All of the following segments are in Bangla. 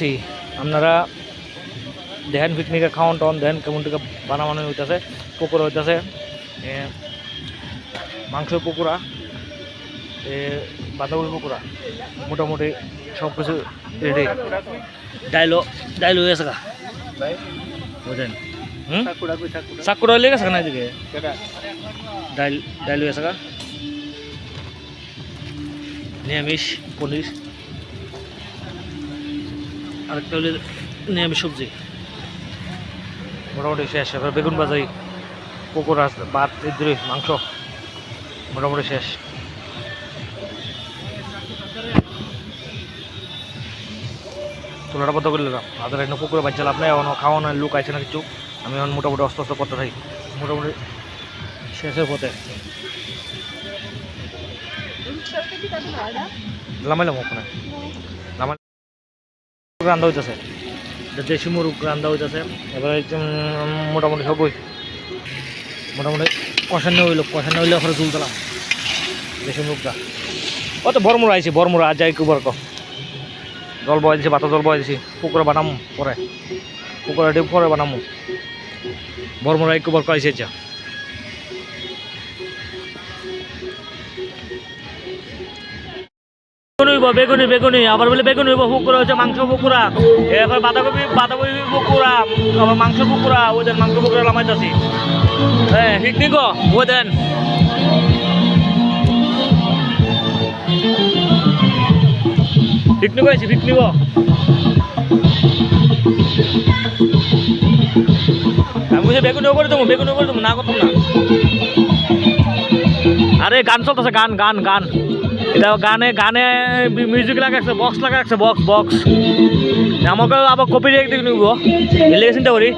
আছি আপনারা দেখেন পিকনিকের খাওয়ান টাওয়ান দেখেন কেমন থেকে বানানো হইতেছে পকোড়া হইতেছে মাংসের পকোড়া বাঁধাকপি পকোড়া মোটামুটি সব কিছু রেডি ডাইল হয়ে গেছে বুঝলেন চাকুড়া লেগে গেছে না এদিকে ডাইল হয়ে গেছে নিরামিষ পনির আরেকটা হলে নিরামিষ সবজি মোটামুটি শেষ এবার বেগুন ভাজি পকোড়া ভাত ইদ্রি মাংস মোটামুটি শেষ চুলাটা বদ্ধ করে নিলাম আদার এখানে পুকুরে বাচ্চা লাভ নাই এখন খাওয়ানো লোক আছে না কিছু আমি এখন মোটামুটি অস্ত অস্ত করতে থাকি মোটামুটি শেষের পথে লামাইলাম ওখানে লামাই রান্না হইতেছে দেশি মুরগ রান্না হইতেছে এবারে মোটামুটি সবই মোটামুটি কষানো হইলে ওখানে জুল দিলাম দেশি মুরগটা অত বড়মুড়া আইছি বড়মুড়া আজ যাই কুবার জল বয় দিছি ভাত জল বয় দিছি পুকুরে বানাম পরে পুকুরে ডিপ পরে বানামো বড়মুড়া কুবার আইছে যা বেগুনি বেগুনি আবার বলে বেগুনি পুকুরা হচ্ছে মাংস পুকুরা এবার বাঁধাকপি পুকুরা আবার মাংস পুকুরা ওই দেন মাংস পুকুরা লামাইতেছি হ্যাঁ পিকনিক ওই দেন পিকনিক হয়েছি পিকনিক আমি বলছি বেগুনিও করে দেবো না করতাম না আরে গান চলতেছে গান গান গান এটা গানে মিউজিক লাগাচ্ছে বক্স লাগাচ্ছে বক্স আমাকে আবার কপি রেখে নিব এলে চিন্তা করি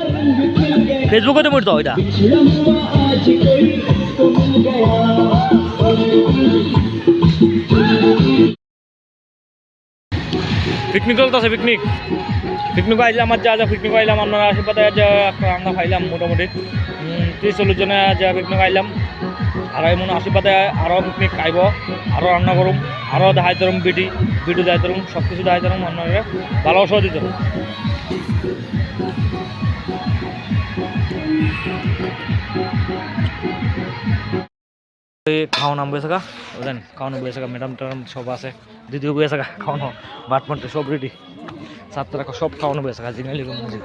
ফেসবুকে তো মরতো ওইটা পিকনিক চলতেছে পিকনিক আইলাম আর যা পিকনিক আইলাম আপনারা আশীর্বাদে আমরা খাইলাম মোটামুটি 30-40 জনে যা পিকনিক আইলাম আর এমন আশীর্বাদে আরও পিকনিক খাইব আরও রান্না করুম আরও দেখাই তরুম ভিডিও দেখাই তরুম সব কিছু দেখাই তরুম আপনারা ভালোবাসাও দিত খাওয়ানো বসে বুঝলেন খাওয়ানো বসে ম্যাডাম ট্যাডাম সব আছে দিদিও বসে খাওয়ানো ভাত মানতে সব রেডি ছাত্ররা সব খাওয়ানো বসে জিঙালি মসজিদ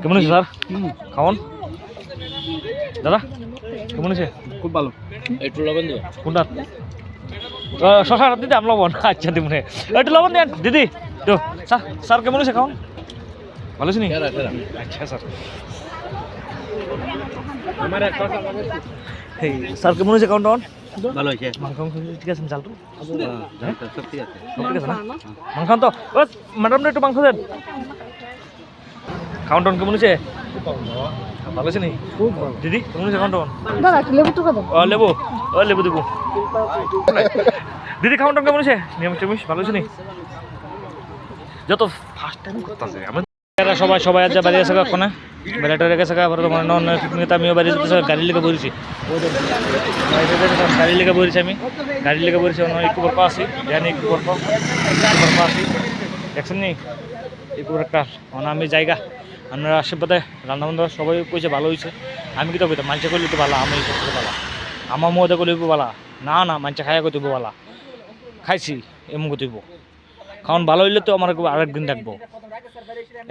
কেমন হয়েছে স্যার খাওয়ান দাদা কেমন হয়েছে খুব ভালো একটু লবণ দেবেন কোনটা শশা দিদি আম লবণ আচ্ছা দিব একটু লবণ দেন দিদি তো স্যার কেমন হয়েছে খাওয়ান ভালো আছে নি আচ্ছা স্যার স্যার কেমন হয়েছে খাওয়ান টাউন ভালো হয়েছে মাংস ঠিক আছে চালটু সব ঠিক আছে না মাংস তো ম্যাডাম একটু মাংস দেন খাওয়ান টাউন কেমন হয়েছে ভালো আছে নি খুব ভালো দিদি কেমন হয়েছে খাওয়ান টাউন লেবু দেবো দিদি খাওয়ান টাউন কেমন হয়েছে নিরামিষ ভালো আছে নি যত ফার্স্ট টাইম করতেছে সবাই আজ বাড়ি আছে কোনে বেড়াটা রেখেছে পিকনিকে আমিও বাড়ি যেতেছে গাড়ি লেগে বলেছি আমি গাড়ি লেগে বলেছি একটু বরফ আসি জানি একটু বরফ আসি দেখছেন নি একটু একটা আমি জায়গা আপনারা আশীর্বাদে রান্নাবান্না সবাই কইছে ভালো হয়েছে আমি কি তো কইতাম মাংস করলে তো ভালো আমি ভালো আমার মধ্যে করলে ভালো না মাংস খাইয়া করতে ভালো খাইছি এমন করতেইব খাওয়ান ভালো হইলে তো আমার আরেকদিন ডাকবো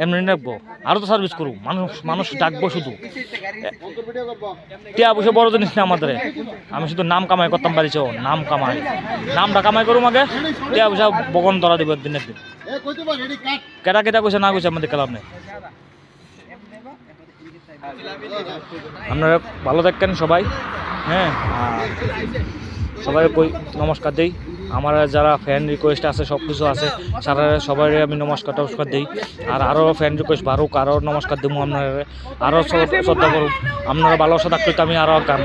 এমনি ডাকবো আরও তো সার্ভিস করুক মানুষ ডাকবো শুধু টিয়া পয়সা বড় জিনিস না আমাদের আমি শুধু নাম কামাই করতাম পারিছ নামটা কামাই করুম আগে টিয়া পয়সা বগন ধরা দেবো একদিন কেটা কইছে না কইছে আমাদের খেলাম নেই আপনারা ভালো থাকেন সবাই হ্যাঁ সবাই কই নমস্কার দেই আমার যারা ফ্যান রিকোয়েস্ট আছে সব কিছু আছে সবাই আমি নমস্কার দিই আর আরও ফ্যান রিকোয়েস্ট বাড়ুক আরও নমস্কার দেবো আপনারা আরও শ্রদ্ধা করুন আপনারা ভালোবাসা থাকলে তো আমি আরও কাম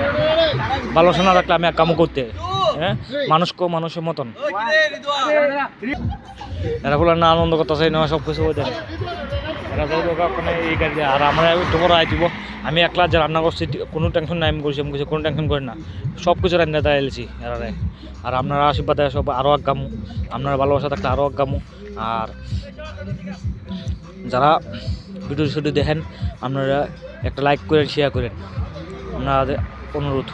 ভালোবাসা না থাকলে আমি এক কামও করতে হ্যাঁ মানুষের মতন এরা বলে না আনন্দ করতেছে না সব কিছু দেয় এরা ওখানে এই গাড়ি আর আমরা একটু বড় আই দিব আমি একলা যে রান্না করছি কোনো টেনশন নাই আমি করছি কোনো টেনশন করি না সব কিছু রান্না দেয় এলছি এরারে আর আপনারা আশীর্বাদে সব আরও আগামু আপনারা ভালোবাসা থাকলে আরও আগামু আর যারা ভিডিও দেখেন আপনারা একটা লাইক করে শেয়ার করেন, আপনাদের অনুরোধ।